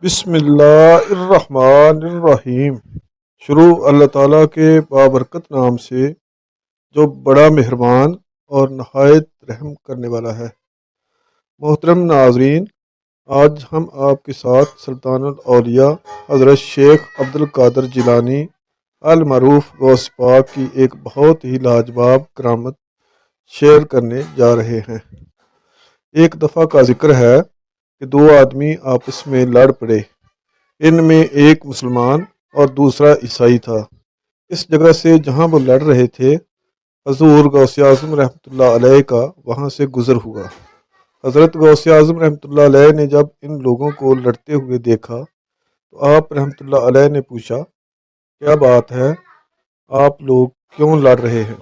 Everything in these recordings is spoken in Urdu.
بسم اللہ الرحمن الرحیم۔ شروع اللہ تعالیٰ کے بابرکت نام سے جو بڑا مہربان اور نہایت رحم کرنے والا ہے۔ محترم ناظرین، آج ہم آپ کے ساتھ سلطان الاولیاء حضرت شیخ عبدالقادر جیلانی المعروف غوث پاک کی ایک بہت ہی لاجواب کرامت شیئر کرنے جا رہے ہیں۔ ایک دفعہ کا ذکر ہے کہ دو آدمی آپس میں لڑ پڑے۔ ان میں ایک مسلمان اور دوسرا عیسائی تھا۔ اس جگہ سے جہاں وہ لڑ رہے تھے، حضور غوث اعظم رحمۃ اللہ علیہ کا وہاں سے گزر ہوا۔ حضرت غوث اعظم رحمۃ اللہ علیہ نے جب ان لوگوں کو لڑتے ہوئے دیکھا تو آپ رحمۃ اللہ علیہ نے پوچھا، کیا بات ہے، آپ لوگ کیوں لڑ رہے ہیں؟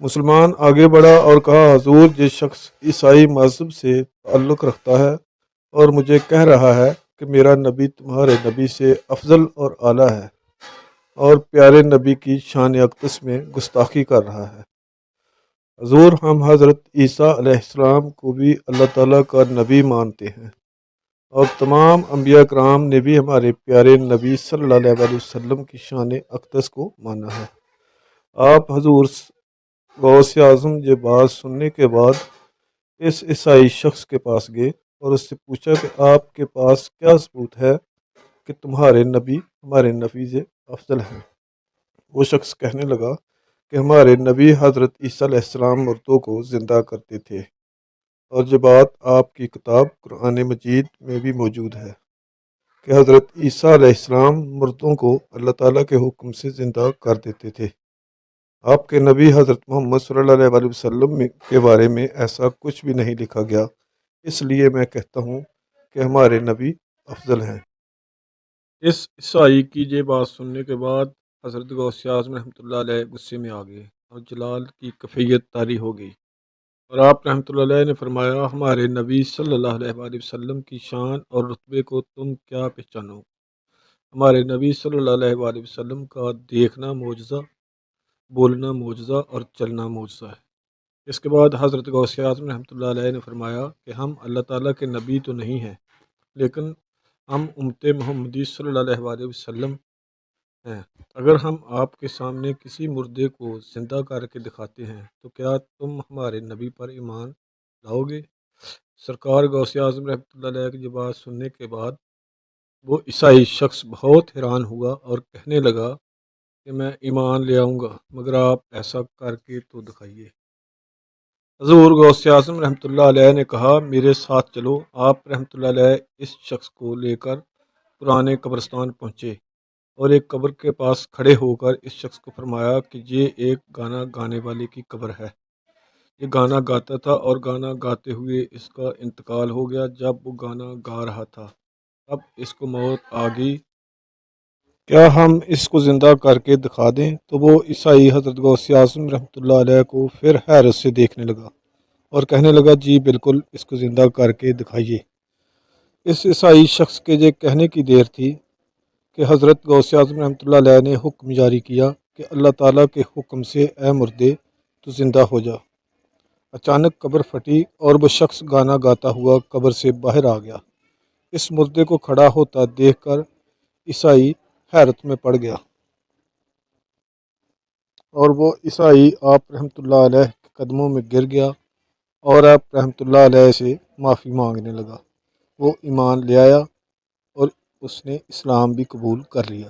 مسلمان آگے بڑھا اور کہا، حضور، یہ شخص عیسائی مذہب سے تعلق رکھتا ہے اور مجھے کہہ رہا ہے کہ میرا نبی تمہارے نبی سے افضل اور اعلیٰ ہے، اور پیارے نبی کی شان اقدس میں گستاخی کر رہا ہے۔ حضور، ہم حضرت عیسیٰ علیہ السلام کو بھی اللہ تعالیٰ کا نبی مانتے ہیں، اور تمام انبیاء کرام نے بھی ہمارے پیارے نبی صلی اللہ علیہ وسلم کی شان اقدس کو مانا ہے۔ آپ حضور غوث اعظم یہ بات سننے کے بعد اس عیسائی شخص کے پاس گئے اور اس سے پوچھا کہ آپ کے پاس کیا ثبوت ہے کہ تمہارے نبی ہمارے نبی سے افضل ہیں؟ وہ شخص کہنے لگا کہ ہمارے نبی حضرت عیسیٰ علیہ السلام مردوں کو زندہ کرتے تھے، اور یہ بات آپ کی کتاب قرآن مجید میں بھی موجود ہے کہ حضرت عیسیٰ علیہ السلام مردوں کو اللہ تعالیٰ کے حکم سے زندہ کر دیتے تھے۔ آپ کے نبی حضرت محمد صلی اللہ علیہ وسلم کے بارے میں ایسا کچھ بھی نہیں لکھا گیا، اس لیے میں کہتا ہوں کہ ہمارے نبی افضل ہیں۔ اس عیسائی کی یہ بات سننے کے بعد حضرت غوث اعظم رحمۃ اللہ علیہ غصے میں آ گئے اور جلال کی کیفیت طاری ہو گئی، اور آپ رحمۃ اللہ علیہ نے فرمایا، ہمارے نبی صلی اللہ علیہ وسلم کی شان اور رتبے کو تم کیا پہچانو؟ ہمارے نبی صلی اللہ علیہ وسلم کا دیکھنا معجزہ، بولنا معجزہ اور چلنا معجزہ ہے۔ اس کے بعد حضرت غوث اعظم رحمۃ اللہ علیہ نے فرمایا کہ ہم اللہ تعالیٰ کے نبی تو نہیں ہیں، لیکن ہم امت محمدی صلی اللہ علیہ وسلم ہیں۔ اگر ہم آپ کے سامنے کسی مردے کو زندہ کر کے دکھاتے ہیں تو کیا تم ہمارے نبی پر ایمان لاؤ گے؟ سرکار غوث اعظم رحمۃ اللہ علیہ کی یہ بات سننے کے بعد وہ عیسائی شخص بہت حیران ہوا اور کہنے لگا کہ میں ایمان لے آؤں گا، مگر آپ ایسا کر کے تو دکھائیے۔ حضور غوث اعظم رحمۃ اللہ علیہ نے کہا، میرے ساتھ چلو۔ آپ رحمۃ اللہ علیہ اس شخص کو لے کر پرانے قبرستان پہنچے اور ایک قبر کے پاس کھڑے ہو کر اس شخص کو فرمایا کہ یہ ایک گانا گانے والے کی قبر ہے۔ یہ گانا گاتا تھا اور گانا گاتے ہوئے اس کا انتقال ہو گیا۔ جب وہ گانا گا رہا تھا اب اس کو موت آ گئی، کیا ہم اس کو زندہ کر کے دکھا دیں؟ تو وہ عیسائی حضرت غوث اعظم رحمۃ اللہ علیہ کو پھر حیرت سے دیکھنے لگا اور کہنے لگا، جی بالکل، اس کو زندہ کر کے دکھائیے۔ اس عیسائی شخص کے یہ کہنے کی دیر تھی کہ حضرت غوث اعظم رحمۃ اللہ علیہ نے حکم جاری کیا کہ اللہ تعالیٰ کے حکم سے اے مردے تو زندہ ہو جا۔ اچانک قبر پھٹی اور وہ شخص گانا گاتا ہوا قبر سے باہر آ گیا۔ اس مردے کو کھڑا ہوتا دیکھ کر عیسائی حیرت میں پڑ گیا، اور وہ عیسائی آپ رحمۃ اللہ علیہ کے قدموں میں گر گیا اور آپ رحمۃ اللہ علیہ سے معافی مانگنے لگا۔ وہ ایمان لے آیا اور اس نے اسلام بھی قبول کر لیا۔